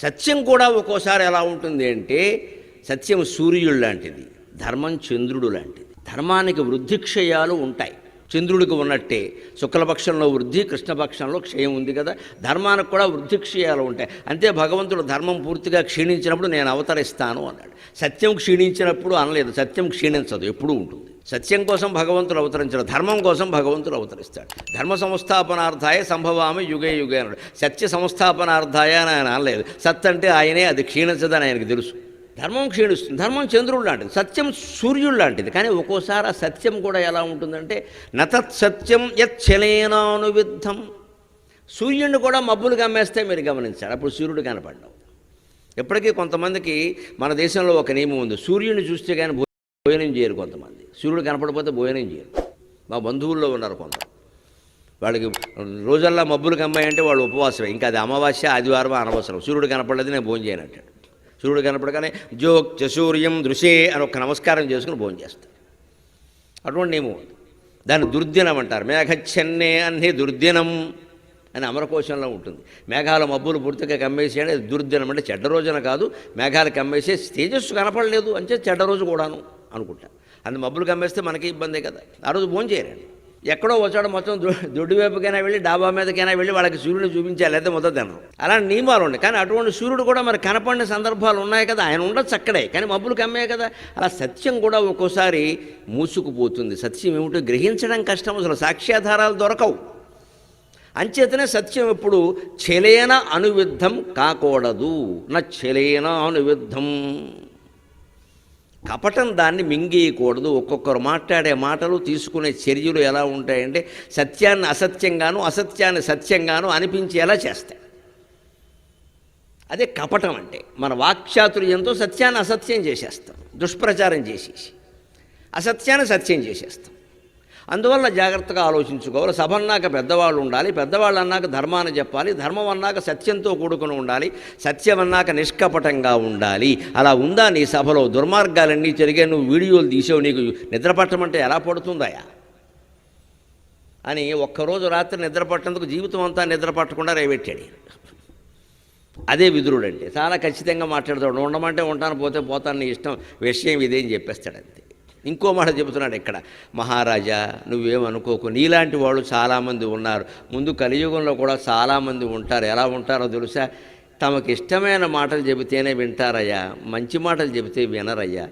సత్యం కూడా ఒక్కోసారి ఎలా ఉంటుంది అంటే, సత్యం సూర్యుడు లాంటిది, ధర్మం చంద్రుడు లాంటిది. ధర్మానికి వృద్ధి క్షయాలు ఉంటాయి. చంద్రుడికి ఉన్నట్టే శుక్లపక్షంలో వృద్ధి, కృష్ణపక్షంలో క్షయం ఉంది కదా. ధర్మానికి కూడా వృద్ధి క్షయాలు ఉంటాయి. అంతే భగవంతుడు ధర్మం పూర్తిగా క్షీణించినప్పుడు నేను అవతరిస్తాను అన్నాడు. సత్యం క్షీణించినప్పుడు అనలేదు. సత్యం క్షీణించదు, ఎప్పుడూ ఉంటుంది. సత్యం కోసం భగవంతుడు అవతరించడు, ధర్మం కోసం భగవంతుడు అవతరిస్తాడు. ధర్మ సంస్థాపనార్థాయ సంభవామి యుగే యుగే అన్నాడు. సత్య సంస్థాపనార్థాయ అని ఆయన అనలేదు. సత్ అంటే ఆయనే, అది క్షీణించదని ఆయనకు తెలుసు. ధర్మం క్షీణిస్తుంది. ధర్మం చంద్రుడు లాంటిది, సత్యం సూర్యుడు లాంటిది. కానీ ఒక్కోసారి ఆ సత్యం కూడా ఎలా ఉంటుందంటే, నతత్ సత్యం యచ్చలేనానువిద్ధం. సూర్యుడిని కూడా మబ్బులు గమ్మేస్తే మీరు గమనించాడు, అప్పుడు సూర్యుడు కనపడ్డావు. ఎప్పటికీ కొంతమందికి మన దేశంలో ఒక నియమం ఉంది, సూర్యుడిని చూస్తే కానీ భోజనం చేయరు. కొంతమంది సూర్యుడు కనపడిపోతే భోజనం చేయరు. మా బంధువుల్లో ఉన్నారు కొందరు, వాళ్ళకి రోజల్లా మబ్బులు కమ్మాయంటే వాళ్ళు ఉపవాసమే. ఇంకా అది అమావాస్య ఆదివారం అనవసరం, సూర్యుడు కనపడలేదు నేను భోజనం చేయనంటాడు. సూర్యుడు కనపడగానే జోక్చ సూర్యం దృశే అని ఒక నమస్కారం చేసుకుని భోజనం చేస్తారు. అటువంటి నియమం దాన్ని దుర్దినం అంటారు. మేఘచ్చన్నే అన్ని దుర్దినం అని అమరకోశంలో ఉంటుంది. మేఘాల మబ్బులు పూర్తిగా కమ్మేసేయండి, అది దుర్దినం. అంటే చెడ్డ రోజున కాదు, మేఘాలు కమ్మేసే తేజస్సు కనపడలేదు అంటే చెడ్డ రోజు కూడాను అనుకుంటా. అందు మబ్బులు కమ్మేస్తే మనకి ఇబ్బందే కదా. ఆ రోజు భోజనం చేయరండి. ఎక్కడో వచ్చాడు మొత్తం దొడ్డి వైపుకైనా వెళ్ళి డాబా మీదకైనా వెళ్ళి వాళ్ళకి సూర్యుడిని చూపించాలి, అయితే మొదటి తినరు. అలాంటి నియమాలు ఉన్నాయి. కానీ అటువంటి సూర్యుడు కూడా మరి కనపడిన సందర్భాలు ఉన్నాయి కదా, ఆయన ఉండొచ్చు అక్కడే, కానీ మబ్బులు కమ్మే కదా. అలా సత్యం కూడా ఒక్కోసారి మూసుకుపోతుంది. సత్యం ఏమిటో గ్రహించడం కష్టం, అసలు సాక్ష్యాధారాలు దొరకవు. అంచేతనే సత్యం ఎప్పుడు చెలేన అనువిద్ధం కాకూడదు. నా చెలేన అనువిద్ధం, కపటం దాన్ని మింగేయకూడదు. ఒక్కొక్కరు మాట్లాడే మాటలు, తీసుకునే చర్యలు ఎలా ఉంటాయంటే, సత్యాన్ని అసత్యంగాను, అసత్యాన్ని సత్యంగాను అనిపించేలా చేస్తాయి. అదే కపటం అంటే. మన వాక్చాతుర్యంతో సత్యాన్ని అసత్యం చేసేస్తాం, దుష్ప్రచారం చేసేసి అసత్యాన్ని సత్యం చేసేస్తాం. అందువల్ల జాగ్రత్తగా ఆలోచించుకోవాలి. సభ అన్నాక పెద్దవాళ్ళు ఉండాలి, పెద్దవాళ్ళు అన్నాక ధర్మాన్ని చెప్పాలి, ధర్మం అన్నాక సత్యంతో కూడుకుని ఉండాలి, సత్యం అన్నాక నిష్కపటంగా ఉండాలి. అలా ఉందా నీ సభలో? దుర్మార్గాలన్నీ జరిగే నువ్వు వీడియోలు తీసావు, నీకు నిద్ర పట్టమంటే ఎలా పడుతుందాయా అని ఒక్కరోజు రాత్రి నిద్ర పట్టేందుకు జీవితం అంతా నిద్ర పట్టకుండా రేవెట్టాడు. అదే విదురుడు అంటే. చాలా ఖచ్చితంగా మాట్లాడతాడు. ఉండమంటే ఉంటాను, పోతే పోతాను, నీ ఇష్టం, విషయం ఇదేం చెప్పేస్తాడు అంతే. ఇంకో మాట చెబుతున్నాడు ఇక్కడ, మహారాజా నువ్వేమనుకోకు, నీలాంటి వాళ్ళు చాలామంది ఉన్నారు, ముందు కలియుగంలో కూడా చాలామంది ఉంటారు. ఎలా ఉంటారో తెలుసా? తమకి ఇష్టమైన మాటలు చెబితేనే వింటారయ్యా, మంచి మాటలు చెబితే వినరయ్యా.